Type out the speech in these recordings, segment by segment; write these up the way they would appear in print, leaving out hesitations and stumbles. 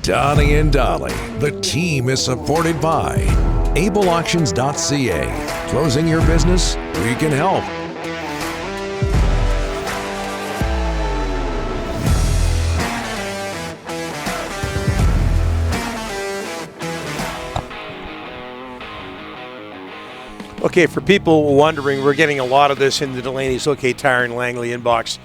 Donnie and Dolly, the team is supported by ableauctions.ca. Closing your business? We can help. Okay, for people wondering, we're getting a lot of this in the Delaney's OK Tire and Langley inbox.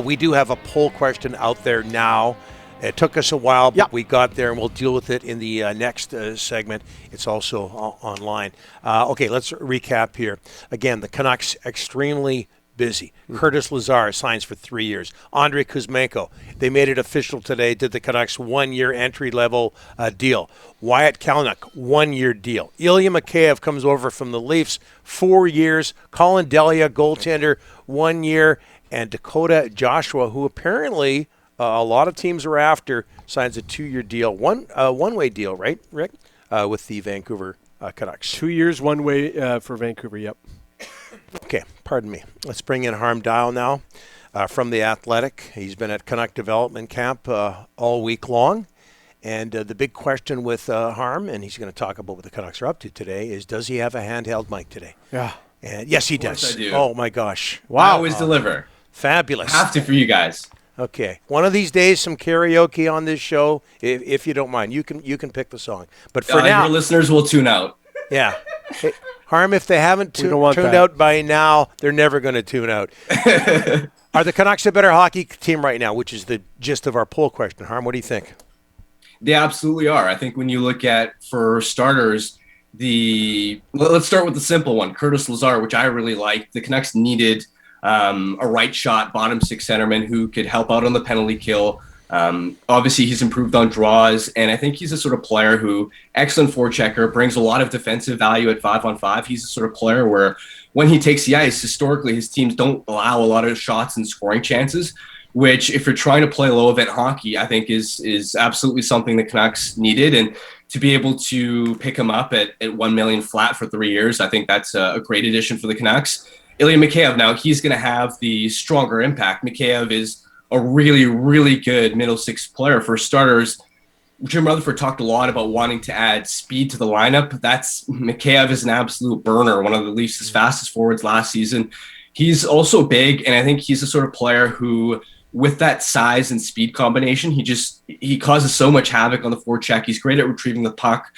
We do have a poll question out there now. It took us a while, but we got there, and we'll deal with it in the next segment. It's also online. Okay, let's recap here. Again, the Canucks extremely busy. Curtis Lazar signs for 3 years. Andrei Kuzmenko, they made it official today, did the Canucks 1 year entry-level deal. Wyatt Kalynuk, 1 year deal. Ilya Mikheyev comes over from the Leafs, 4 years. Colin Delia, goaltender, 1 year. And Dakota Joshua, who apparently a lot of teams are after, signs a 2 year deal. One-way deal, right, Rick? With the Vancouver Canucks. 2 years, one way for Vancouver, yep. Okay, pardon me. Let's bring in Harman Dayal now from The Athletic. He's been at Canuck Development Camp all week long. And the big question with Harm, and he's going to talk about what the Canucks are up to today, is does he have a handheld mic today? Yeah. And yes, he does. Of course I do. Oh, my gosh. Wow. I always deliver. Fabulous. I have to for you guys. Okay. One of these days, some karaoke on this show, if you don't mind. You can pick the song. But for now, your listeners will tune out. Yeah. Hey, Harm, if they haven't tuned out by now, they're never going to tune out. Are the Canucks a better hockey team right now, which is the gist of our poll question? Harm, what do you think? They absolutely are. I think when you look at, for starters, let's start with the simple one, Curtis Lazar, which I really like. The Canucks needed a right shot bottom six centerman who could help out on the penalty kill. Obviously, he's improved on draws, and I think he's a sort of player who, excellent forechecker, brings a lot of defensive value at 5-on-5. He's a sort of player where when he takes the ice, historically, his teams don't allow a lot of shots and scoring chances, which if you're trying to play low event hockey, I think is absolutely something the Canucks needed. And to be able to pick him up at $1 million flat for 3 years, I think that's a great addition for the Canucks. Ilya Mikheyev, now he's going to have the stronger impact. Mikheyev is a really, really good middle six player. For starters, Jim Rutherford talked a lot about wanting to add speed to the lineup. Mikheyev is an absolute burner, one of the Leafs' fastest forwards last season. He's also big, and I think he's the sort of player who, with that size and speed combination, he causes so much havoc on the forecheck. He's great at retrieving the puck,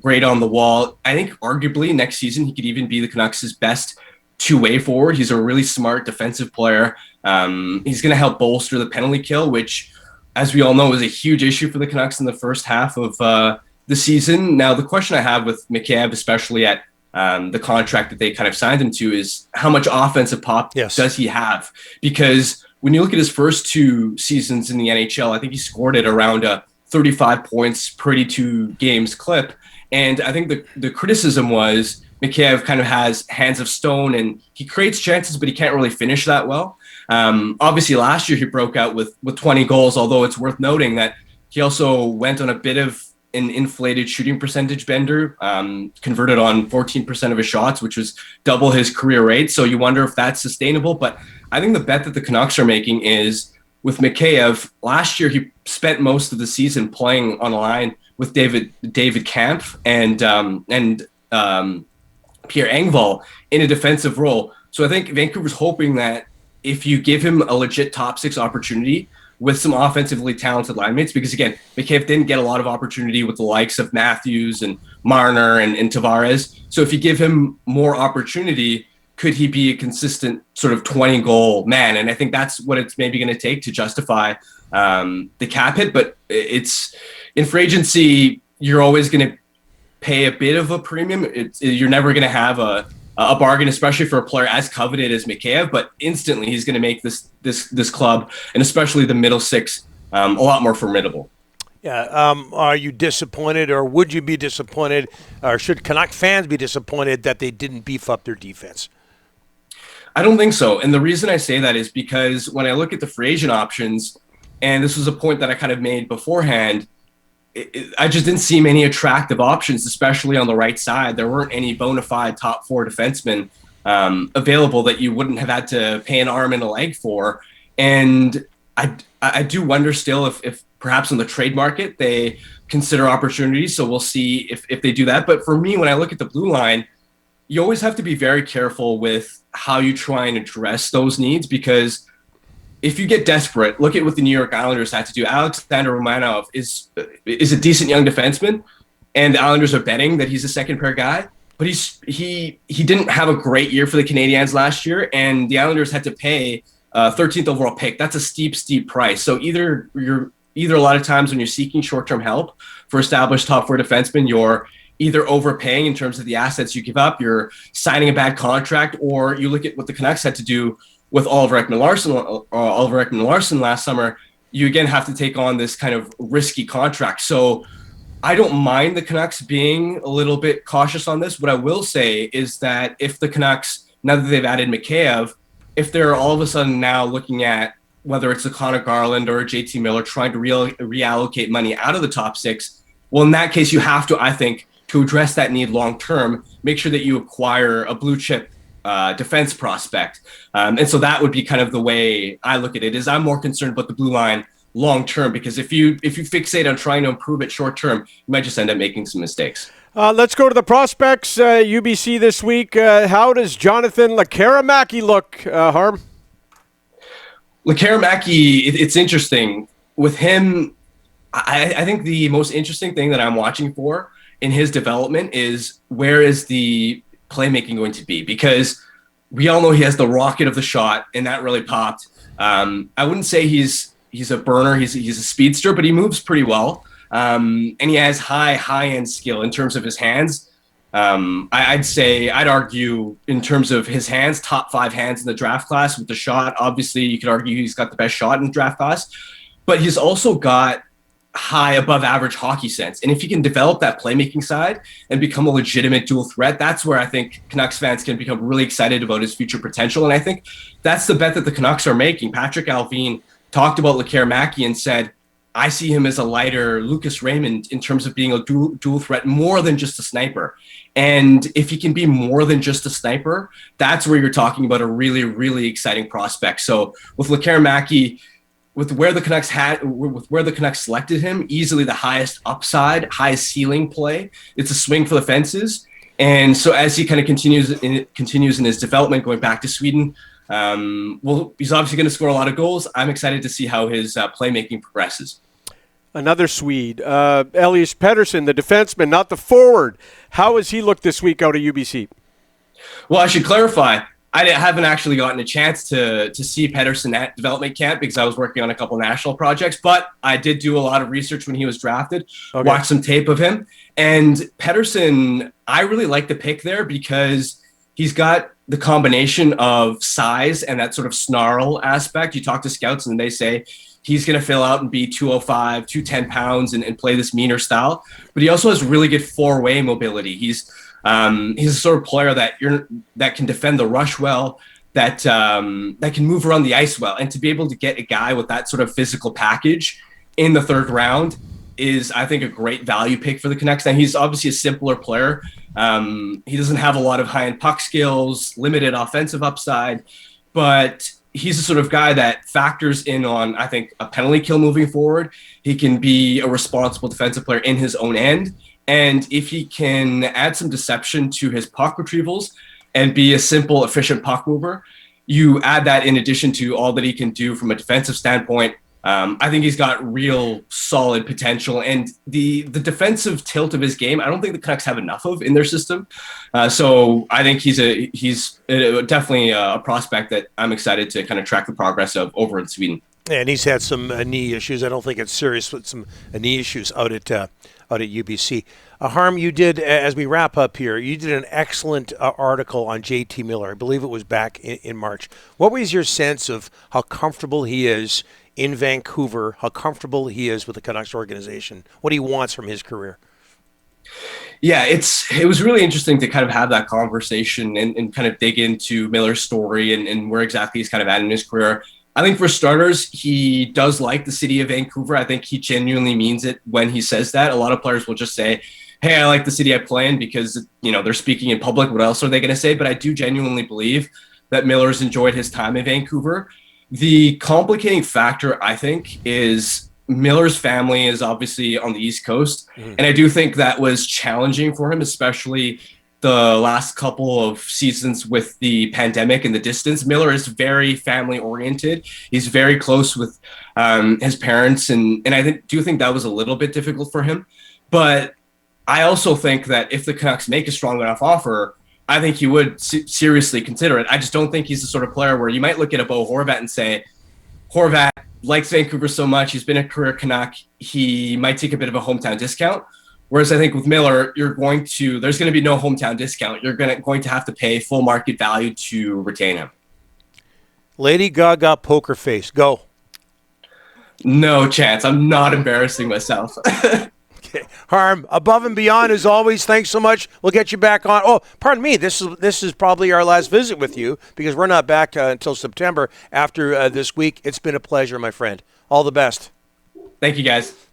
great on the wall. I think arguably next season he could even be the Canucks' best two-way forward. He's a really smart defensive player. He's going to help bolster the penalty kill, which, as we all know, is a huge issue for the Canucks in the first half of the season. Now, the question I have with Mikheyev, especially at the contract that they kind of signed him to, is how much offensive pop does he have? Because when you look at his first 2 seasons in the NHL, I think he scored at around 35 points per 82 games clip. And I think the criticism was Mikheyev kind of has hands of stone and he creates chances, but he can't really finish that well. Obviously, last year he broke out with 20 goals, although it's worth noting that he also went on a bit of an inflated shooting percentage bender, converted on 14% of his shots, which was double his career rate. So you wonder if that's sustainable. But I think the bet that the Canucks are making is with Mikheyev. Last year, he spent most of the season playing on a line with David Kampf and Pierre Engvall in a defensive role. So I think Vancouver's hoping that if you give him a legit top 6 opportunity with some offensively talented line mates, because again, Mikheyev didn't get a lot of opportunity with the likes of Matthews and Marner and Tavares. So if you give him more opportunity, could he be a consistent sort of 20-goal man? And I think that's what it's maybe going to take to justify the cap hit. But it's in free agency, you're always going to pay a bit of a premium. You're never going to have a bargain, especially for a player as coveted as Mikheyev, but instantly he's going to make this club, and especially the middle six, a lot more formidable. Yeah. Are you disappointed, or would you be disappointed, or should Canuck fans be disappointed that they didn't beef up their defense? I don't think so. And the reason I say that is because when I look at the free agent options, and this was a point that I kind of made beforehand, I just didn't see many attractive options, especially on the right side. There weren't any bona fide top 4 defensemen available that you wouldn't have had to pay an arm and a leg for. And I do wonder still if perhaps on the trade market, they consider opportunities. So we'll see if they do that. But for me, when I look at the blue line, you always have to be very careful with how you try and address those needs, because if you get desperate, look at what the New York Islanders had to do. Alexander Romanov is a decent young defenseman, and the Islanders are betting that he's a second pair guy. But he didn't have a great year for the Canadiens last year, and the Islanders had to pay 13th overall pick. That's a steep price. So either a lot of times when you're seeking short-term help for established top four defensemen, you're either overpaying in terms of the assets you give up, you're signing a bad contract, or you look at what the Canucks had to do with Oliver Ekman-Larsson last summer. You again have to take on this kind of risky contract. So I don't mind the Canucks being a little bit cautious on this. What I will say is that if the Canucks, now that they've added Mikheyev, if they're all of a sudden now looking at whether it's a Connor Garland or a JT Miller trying to reallocate money out of the top six, well, in that case, you have to, I think, to address that need long term, make sure that you acquire a blue chip defense prospect. And so that would be kind of the way I look at it. Is I'm more concerned about the blue line long term, because if you fixate on trying to improve it short term, you might just end up making some mistakes. Let's go to the prospects. UBC this week. How does Jonathan Lekkerimäki look, Harm? Lekkerimäki, it's interesting. With him, I think the most interesting thing that I'm watching for in his development is where is the playmaking going to be? Because we all know he has the rocket of the shot, and that really popped. I wouldn't say he's a burner. He's a speedster, but he moves pretty well. And he has high-end skill in terms of his hands. I'd argue in terms of his hands, top 5 hands in the draft class. With the shot, obviously you could argue he's got the best shot in the draft class, but he's also got high above average hockey sense. And if he can develop that playmaking side and become a legitimate dual threat, that's where I think Canucks fans can become really excited about his future potential. And I think that's the bet that the Canucks are making. Patrick Alvin talked about Lekkerimäki and said, I see him as a lighter Lucas Raymond in terms of being a dual threat, more than just a sniper. And if he can be more than just a sniper, that's where you're talking about a really, really exciting prospect. So with Lekkerimäki, with where the Canucks selected him, easily the highest upside, highest ceiling play. It's a swing for the fences. And so as he kind of continues in his development, going back to Sweden, he's obviously going to score a lot of goals. I'm excited to see how his playmaking progresses. Another Swede, Elias Pettersson, the defenseman, not the forward. How has he looked this week out of UBC? Well, I should clarify. I haven't actually gotten a chance to see Pettersson at development camp because I was working on a couple national projects, but I did do a lot of research when he was drafted, watch some tape of him. And Pettersson, I really like the pick there because he's got the combination of size and that sort of snarl aspect. You talk to scouts and they say he's going to fill out and be 205, 210 pounds and play this meaner style. But he also has really good four-way mobility. He's a sort of player that can defend the rush well, that can move around the ice well. And to be able to get a guy with that sort of physical package in the third round is, I think, a great value pick for the Canucks. And he's obviously a simpler player. He doesn't have a lot of high-end puck skills, limited offensive upside, but he's the sort of guy that factors in on, I think, a penalty kill moving forward. He can be a responsible defensive player in his own end. And if he can add some deception to his puck retrievals and be a simple, efficient puck mover, you add that in addition to all that he can do from a defensive standpoint. I think he's got real solid potential, and the defensive tilt of his game, I don't think the Canucks have enough of in their system. So I think he's definitely a prospect that I'm excited to kind of track the progress of over in Sweden. And he's had some knee issues. I don't think it's serious, but some knee issues out at UBC. Harm, you did, as we wrap up here, you did an excellent article on JT Miller. I believe it was back in March. What was your sense of how comfortable he is in Vancouver, how comfortable he is with the Canucks organization, what he wants from his career? Yeah, it was really interesting to kind of have that conversation and kind of dig into Miller's story and where exactly he's kind of at in his career. I think for starters, he does like the city of Vancouver. I think he genuinely means it when he says that. A lot of players will just say, hey, I like the city I play in because, they're speaking in public. What else are they going to say? But I do genuinely believe that Miller's enjoyed his time in Vancouver. The complicating factor, I think, is Miller's family is obviously on the East Coast, and I do think that was challenging for him, especially the last couple of seasons with the pandemic and the distance. Miller is very family oriented. He's very close with his parents, and I do think that was a little bit difficult for him. But I also think that if the Canucks make a strong enough offer, I think he would seriously consider it. I just don't think he's the sort of player where you might look at a Bo Horvat and say, Horvat likes Vancouver so much, he's been a career Canuck, he might take a bit of a hometown discount. Whereas I think with Miller, there's going to be no hometown discount. You're going to have to pay full market value to retain him. Lady Gaga poker face, go. No chance. I'm not embarrassing myself. Okay. Harm, above and beyond as always, thanks so much. We'll get you back on. Oh, pardon me. This is probably our last visit with you because we're not back until September after this week. It's been a pleasure, my friend. All the best. Thank you, guys.